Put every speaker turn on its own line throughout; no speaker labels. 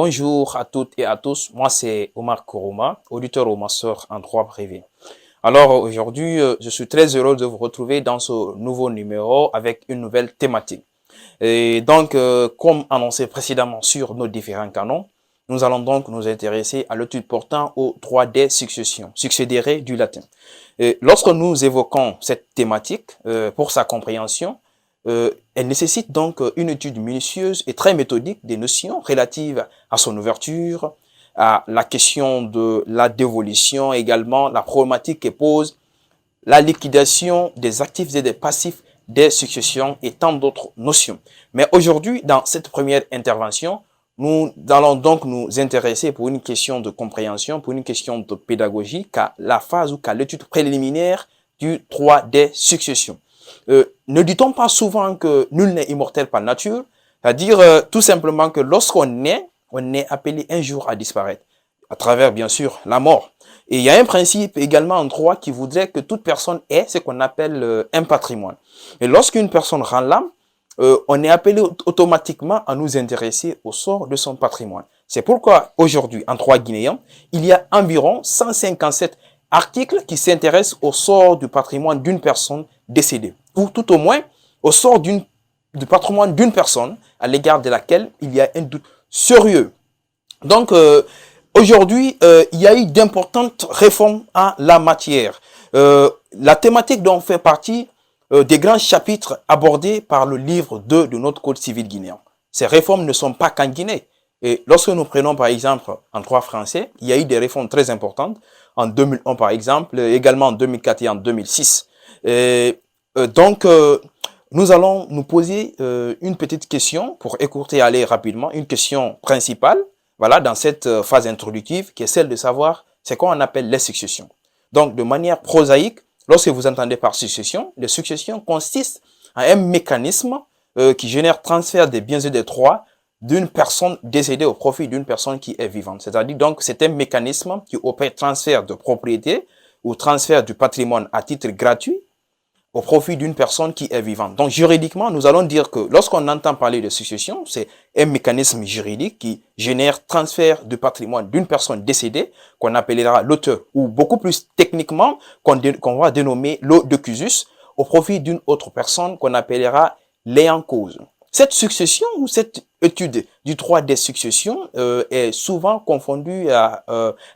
Bonjour à toutes et à tous, moi c'est Omar Kourouma, auditeur au master en droit privé. Alors aujourd'hui, je suis très heureux de vous retrouver dans ce nouveau numéro avec une nouvelle thématique. Et donc, comme annoncé précédemment sur nos différents canaux, nous allons donc nous intéresser à l'étude portant au droit des successions, succédéré du latin. Et lorsque nous évoquons cette thématique, pour sa compréhension, elle nécessite donc une étude minutieuse et très méthodique des notions relatives à son ouverture, à la question de la dévolution, également la problématique que pose la liquidation des actifs et des passifs des successions et tant d'autres notions. Mais aujourd'hui, dans cette première intervention, nous allons donc nous intéresser pour une question de compréhension, pour une question de pédagogie, qu'à la phase ou qu'à l'étude préliminaire du droit des successions. Ne dit-on pas souvent que nul n'est immortel par nature? C'est-à-dire tout simplement que lorsqu'on est, on est appelé un jour à disparaître, à travers bien sûr la mort. Et il y a un principe également en droit qui voudrait que toute personne ait ce qu'on appelle un patrimoine. Et lorsqu'une personne rend l'âme, on est appelé automatiquement à nous intéresser au sort de son patrimoine. C'est pourquoi aujourd'hui, en droit guinéen, il y a environ 157 articles qui s'intéressent au sort du patrimoine d'une personne décédée, ou tout au moins au sort du patrimoine d'une personne à l'égard de laquelle il y a un doute sérieux. Donc, aujourd'hui, il y a eu d'importantes réformes en la matière. La thématique dont fait partie des grands chapitres abordés par le livre 2 de notre Code civil guinéen. Ces réformes ne sont pas qu'en Guinée. Et lorsque nous prenons par exemple en droit français, il y a eu des réformes très importantes en 2001 par exemple, également en 2004 et en 2006. Donc, nous allons nous poser une petite question pour écourter aller rapidement, une question principale, voilà, dans cette phase introductive, qui est celle de savoir c'est quoi on appelle les successions. Donc, de manière prosaïque, lorsque vous entendez par succession, les successions consistent en un mécanisme qui génère transfert des biens et des droits d'une personne décédée au profit d'une personne qui est vivante. C'est-à-dire, donc, c'est un mécanisme qui opère transfert de propriété ou transfert du patrimoine à titre gratuit au profit d'une personne qui est vivante. Donc, juridiquement, nous allons dire que lorsqu'on entend parler de succession, c'est un mécanisme juridique qui génère transfert de patrimoine d'une personne décédée, qu'on appellera l'auteur, ou beaucoup plus techniquement, qu'on va dénommer l'œcusus, au profit d'une autre personne qu'on appellera l'ayant cause. Cette succession ou cette étude du droit des successions est souvent confondue à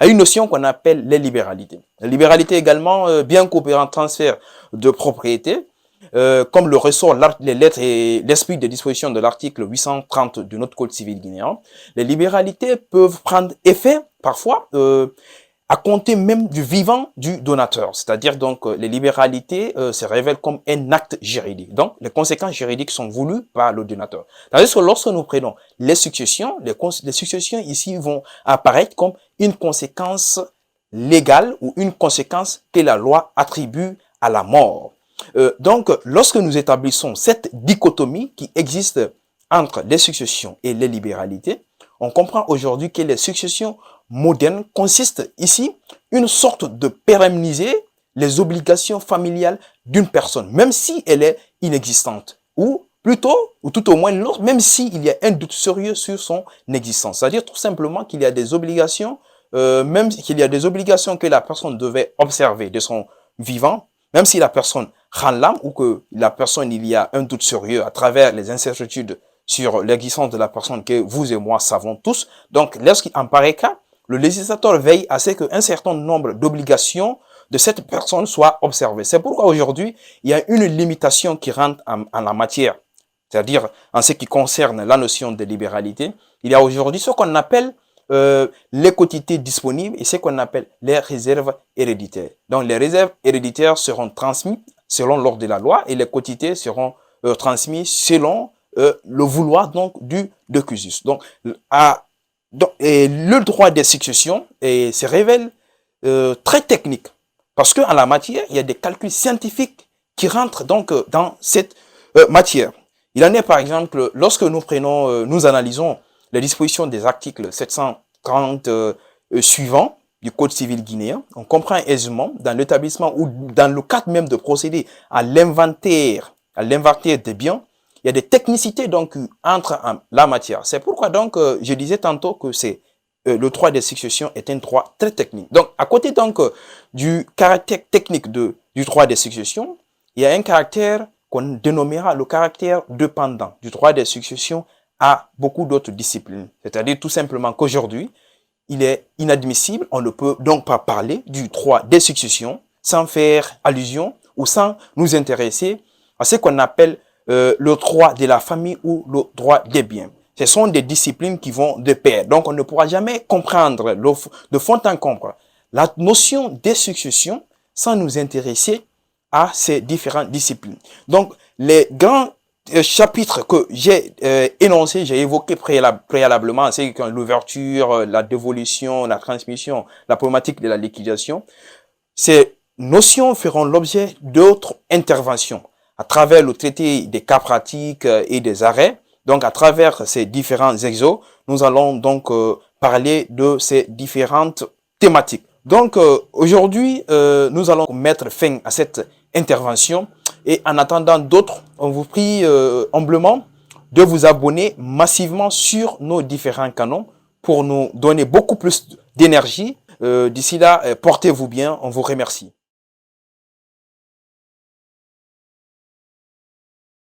une notion qu'on appelle les libéralités. La libéralité également, bien qu'opérant transfert de propriété, comme le ressort les lettres et l'esprit des dispositions de l'article 830 de notre Code civil guinéen, les libéralités peuvent prendre effet parfois à compter même du vivant du donateur. C'est-à-dire donc les libéralités se révèlent comme un acte juridique. Donc les conséquences juridiques sont voulues par le donateur. Tandis que lorsque nous prenons les successions ici vont apparaître comme une conséquence légale ou une conséquence que la loi attribue à la mort. Donc lorsque nous établissons cette dichotomie qui existe entre les successions et les libéralités, on comprend aujourd'hui que les successions modernes consistent ici une sorte de pérenniser les obligations familiales d'une personne, même si elle est inexistante, ou plutôt, ou tout au moins, même s'il y a un doute sérieux sur son existence. C'est-à-dire tout simplement qu'il y a des obligations, même qu'il y a des obligations que la personne devait observer de son vivant, même si la personne rend l'âme ou que la personne, il y a un doute sérieux à travers les incertitudes sur l'existence de la personne que vous et moi savons tous. Donc, lorsqu'en pareil cas, le législateur veille à ce qu'un certain nombre d'obligations de cette personne soient observées. C'est pourquoi aujourd'hui, il y a une limitation qui rentre en la matière. C'est-à-dire, en ce qui concerne la notion de libéralité, il y a aujourd'hui ce qu'on appelle les quotités disponibles et ce qu'on appelle les réserves héréditaires. Donc, les réserves héréditaires seront transmises selon l'ordre de la loi et les quotités seront transmises selon le vouloir donc du d'œcusus. Donc, le droit des successions se révèle très technique parce que en la matière, il y a des calculs scientifiques qui rentrent donc dans cette matière. Il en est par exemple, lorsque nous analysons les dispositions des articles 730 suivants du Code civil guinéen, on comprend aisément dans l'établissement ou dans le cadre même de procéder à l'inventaire des biens, il y a des technicités donc qui entrent en la matière. C'est pourquoi donc je disais tantôt que c'est le droit des successions est un droit très technique. Donc à côté donc du caractère technique du droit des successions, il y a un caractère qu'on dénommera le caractère dépendant du droit des successions à beaucoup d'autres disciplines. C'est-à-dire tout simplement qu'aujourd'hui, il est inadmissible, on ne peut donc pas parler du droit des successions sans faire allusion ou sans nous intéresser à ce qu'on appelle le droit de la famille ou le droit des biens. Ce sont des disciplines qui vont de pair. Donc, on ne pourra jamais comprendre de fond en comble la notion des successions sans nous intéresser à ces différentes disciplines. Donc, les grands chapitres que j'ai énoncés, j'ai évoqué préalablement, c'est l'ouverture, la dévolution, la transmission, la problématique de la liquidation. Ces notions feront l'objet d'autres interventions à travers le traité des cas pratiques et des arrêts. Donc, à travers ces différents exos, nous allons donc parler de ces différentes thématiques. Donc, aujourd'hui, nous allons mettre fin à cette intervention. Et en attendant d'autres, on vous prie humblement de vous abonner massivement sur nos différents canaux pour nous donner beaucoup plus d'énergie. D'ici là, portez-vous bien. On vous remercie.